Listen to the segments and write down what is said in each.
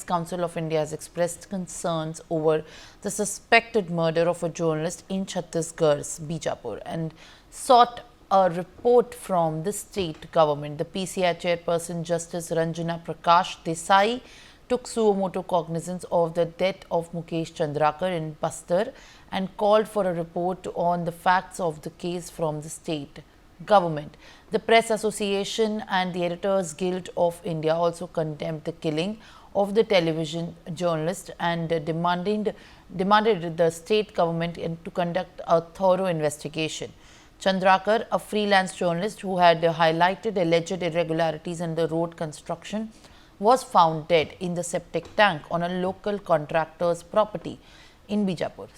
Press Council of India has expressed concerns over the suspected murder of a journalist in Chhattisgarh's Bijapur and sought a report from the state government. The PCI chairperson Justice Ranjana Prakash Desai took suo motu cognizance of the death of Mukesh Chandrakar in Bastar and called for a report on the facts of the case from the state government. The Press Association and the Editors Guild of India also condemned the killing of the television journalist and demanded the state government to conduct a thorough investigation. Chandrakar, a freelance journalist who had highlighted alleged irregularities in the road construction, was found dead in the septic tank on a local contractor's property in Bijapur.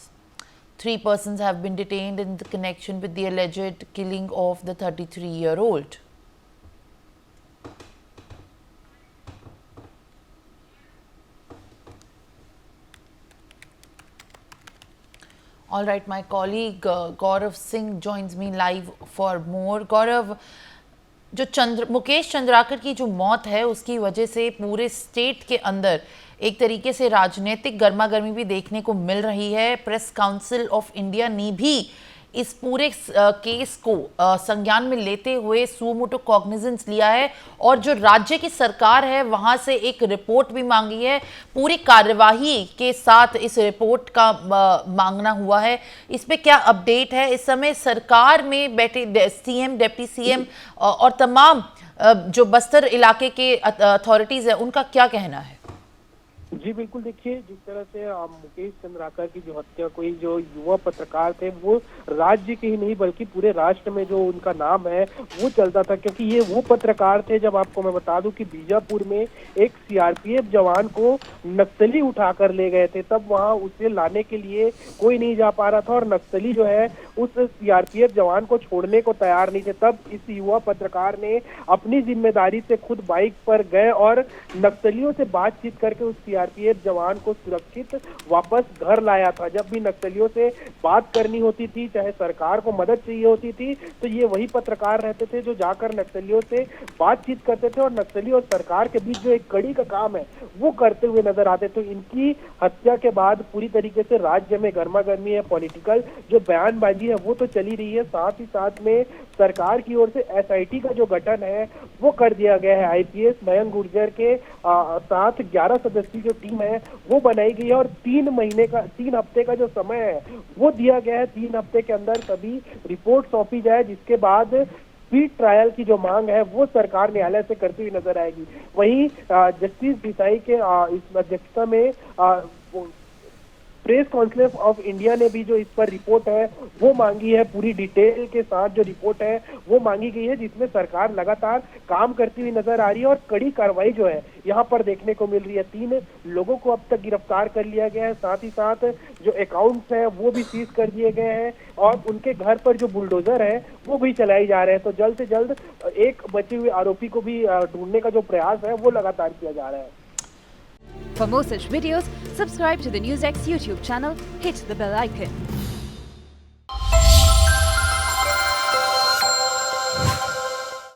3 persons have been detained in the connection with the alleged killing of the 33-year-old. All right, my colleague Gaurav Singh joins me live for more. Gaurav, जो मुकेश चंद्राकर की जो मौत है उसकी वजह से पूरे state के अंदर एक तरीके से राजनीतिक गर्मा गर्मी भी देखने को मिल रही है। प्रेस काउंसिल ऑफ इंडिया ने भी इस पूरे केस को संज्ञान में लेते हुए सुओ मोटो कॉग्निजेंस लिया है और जो राज्य की सरकार है वहां से एक रिपोर्ट भी मांगी है। पूरी कार्यवाही के साथ इस रिपोर्ट का मांगना हुआ है। इस पे क्या अपडेट है? इस समय सरकार में बैठे सीएम, डिप्टी सीएम और तमाम जो बस्तर इलाके के अथॉरिटीज है उनका क्या कहना है? जी बिल्कुल, देखिए जिस तरह से मुकेश चंद्राकर की जो हत्या कोई जो युवा पत्रकार थे वो राज्य के ही नहीं बल्कि पूरे राष्ट्र में जो उनका नाम है वो चलता था, क्योंकि ये वो पत्रकार थे। जब आपको मैं बता दूं कि बीजापुर में एक सीआरपीएफ जवान को नक्सली उठाकर ले गए थे, तब वहां उसे लाने के लिए कोई नहीं जा पा रहा था और नक्सली जो है उस सीआरपीएफ जवान को छोड़ने को तैयार नहीं थे। तब इस युवा पत्रकार ने अपनी जिम्मेदारी से खुद बाइक पर गए और नक्सलियों से बातचीत करके उस सीआरपीएफ जवान को सुरक्षित वापस घर लाया था। जब भी नक्सलियों से बात करनी होती थी, चाहे सरकार को मदद चाहिए होती थी, तो ये वही पत्रकार रहते थे जो जाकर नक्सलियों से बातचीत करते थे और नक्सली और सरकार के बीच जो एक कड़ी का काम है वो करते हुए नजर आते। तो इनकी हत्या के बाद पूरी तरीके से राज्य में गर्मा गर्मी है, पॉलिटिकल जो बयानबाजी है वो तो चली रही है। साथ ही साथ में सरकार की ओर से एसआईटी का जो गठन है वो कर दिया गया है। आईपीएस मयंक गुर्जर के साथ 11 सदस्यीय जो टीम है वो बनाई गई है और 3 हफ्ते का जो समय है वो दिया गया है। 3 हफ्ते के अंदर सभी रिपोर्ट सौंपी जाए, जिसके बाद स्पीड ट्रायल की जो मांग है वो सरकार न्यायालय से करती हुई नजर आएगी। वहीं जस्टिस देसाई के इस अध्यक्षता में प्रेस काउंसिल ऑफ इंडिया ने भी जो इस पर रिपोर्ट है वो मांगी है। पूरी डिटेल के साथ जो रिपोर्ट है वो मांगी गई है, जिसमें सरकार लगातार काम करती हुई नजर आ रही है और कड़ी कार्रवाई जो है यहाँ पर देखने को मिल रही है। 3 लोगों को अब तक गिरफ्तार कर लिया गया है। साथ ही साथ जो अकाउंट्स है वो भी सीज कर दिए गए हैं और उनके घर पर जो बुलडोजर है वो भी चलाए जा रहे हैं। तो जल्द से जल्द एक बचे हुए आरोपी को भी ढूंढने का जो प्रयास है वो लगातार किया जा रहा है। For more such videos, subscribe to the NewsX YouTube channel, hit the bell icon.